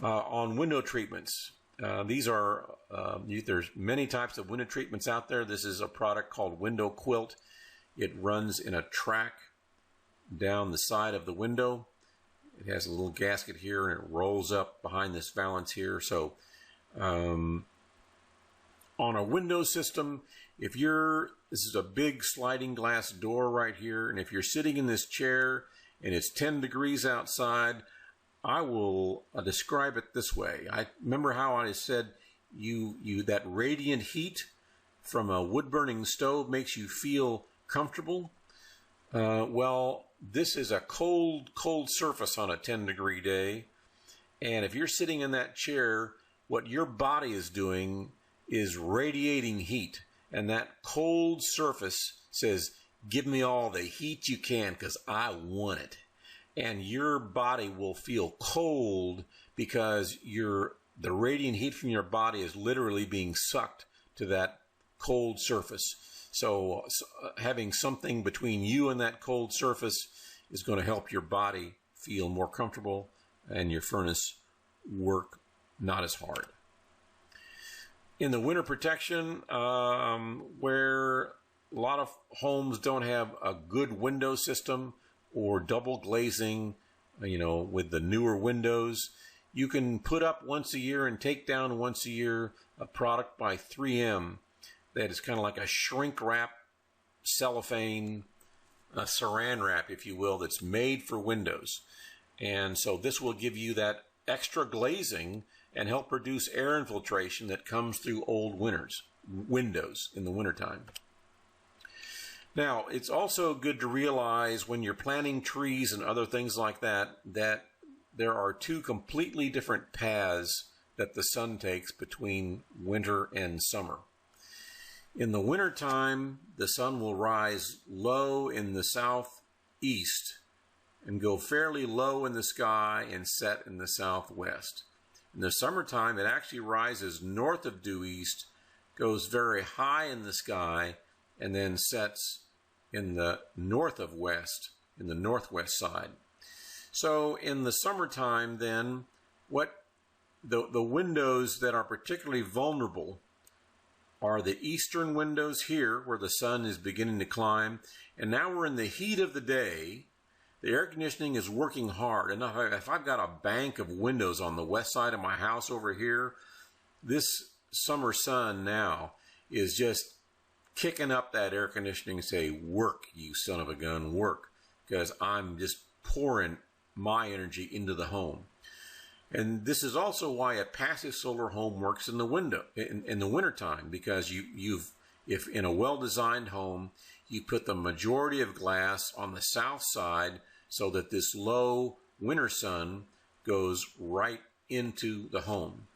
On window treatments. There's many types of window treatments out there. This is a product called Window Quilt. It runs in a track down the side of the window. It has a little gasket here and it rolls up behind this valance here. So on a window system, this is a big sliding glass door right here, and if you're sitting in this chair and it's 10 degrees outside, I will describe it this way. I remember how I said that radiant heat from a wood-burning stove makes you feel comfortable. Well, this is a cold surface on a 10-degree day, and if you're sitting in that chair, what your body is doing is radiating heat, and that cold surface says, give me all the heat you can because I want it. And your body will feel cold because the radiant heat from your body is literally being sucked to that cold surface. So having something between you and that cold surface is going to help your body feel more comfortable and your furnace work not as hard. In the winter protection, where a lot of homes don't have a good window system or double glazing, with the newer windows, you can put up once a year and take down once a year a product by 3M that is kind of like a shrink wrap, cellophane, saran wrap, if you will, that's made for windows. And so this will give you that extra glazing and help reduce air infiltration that comes through old windows in the wintertime. Now, it's also good to realize when you're planting trees and other things like that, that there are two completely different paths that the sun takes between winter and summer. In the wintertime, the sun will rise low in the southeast and go fairly low in the sky and set in the southwest. In the summertime, it actually rises north of due east, goes very high in the sky, and then sets in the north of west, in the northwest side. So in the summertime then, the windows that are particularly vulnerable are the eastern windows here where the sun is beginning to climb, and now we're in the heat of the day. The air conditioning is working hard, and if I've got a bank of windows on the west side of my house over here, this summer sun now is just kicking up that air conditioning and say, work, you son of a gun, work, because I'm just pouring my energy into the home. And this is also why a passive solar home works in the wintertime, because if in a well-designed home, you put the majority of glass on the south side so that this low winter sun goes right into the home.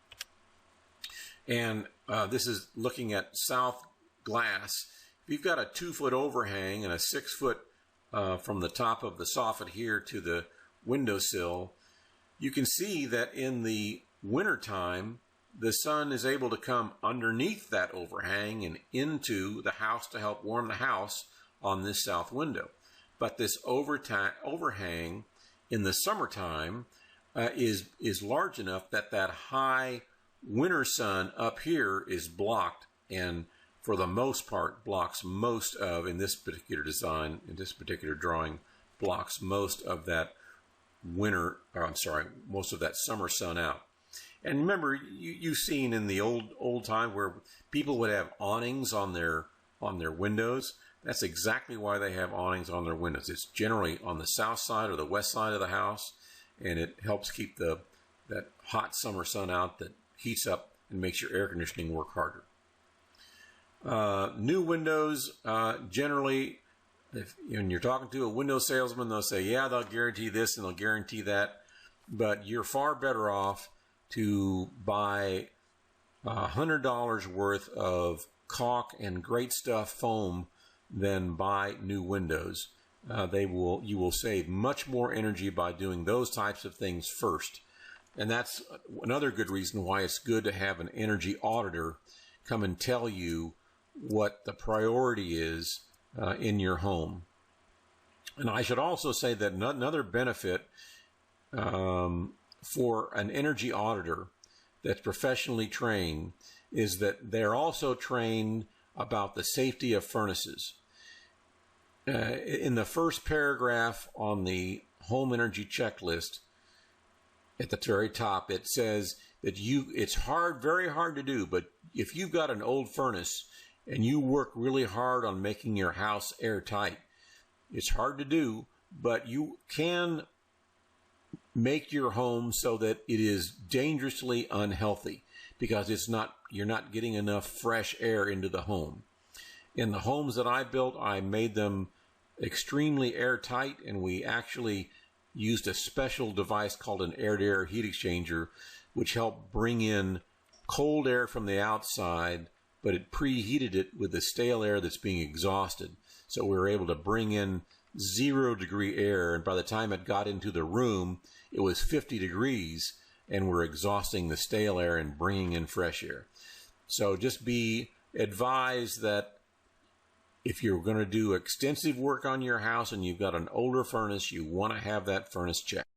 And this is looking at south glass. If you've got a 2-foot overhang and a 6-foot from the top of the soffit here to the windowsill, you can see that in the wintertime, the sun is able to come underneath that overhang and into the house to help warm the house on this south window. But this overhang in the summertime is large enough that that high winter sun up here is blocked, and for the most part blocks most of, in this particular design, in this particular drawing, blocks most of that most of that summer sun out. And remember, you've seen in the old time where people would have awnings on their windows. That's exactly why they have awnings on their windows. It's generally on the south side or the west side of the house, and it helps keep that hot summer sun out that heats up and makes your air conditioning work harder. New windows, generally, when you're talking to a window salesman, they'll say, yeah, they'll guarantee this and they'll guarantee that, but you're far better off to buy $100 worth of caulk and great stuff foam than buy new windows. You will save much more energy by doing those types of things first. And that's another good reason why it's good to have an energy auditor come and tell you what the priority is in your home. And I should also say that another benefit for an energy auditor that's professionally trained is that they're also trained about the safety of furnaces. In the first paragraph on the home energy checklist, at the very top, it says that it's very hard to do, but if you've got an old furnace and you work really hard on making your house airtight, it's hard to do, but you can make your home so that it is dangerously unhealthy because you're not getting enough fresh air into the home. In the homes that I built, I made them extremely airtight, and we actually used a special device called an air-to-air heat exchanger, which helped bring in cold air from the outside, but it preheated it with the stale air that's being exhausted. So we were able to bring in 0-degree air, and by the time it got into the room, it was 50 degrees, and we're exhausting the stale air and bringing in fresh air. So just be advised that if you're going to do extensive work on your house and you've got an older furnace, you want to have that furnace checked.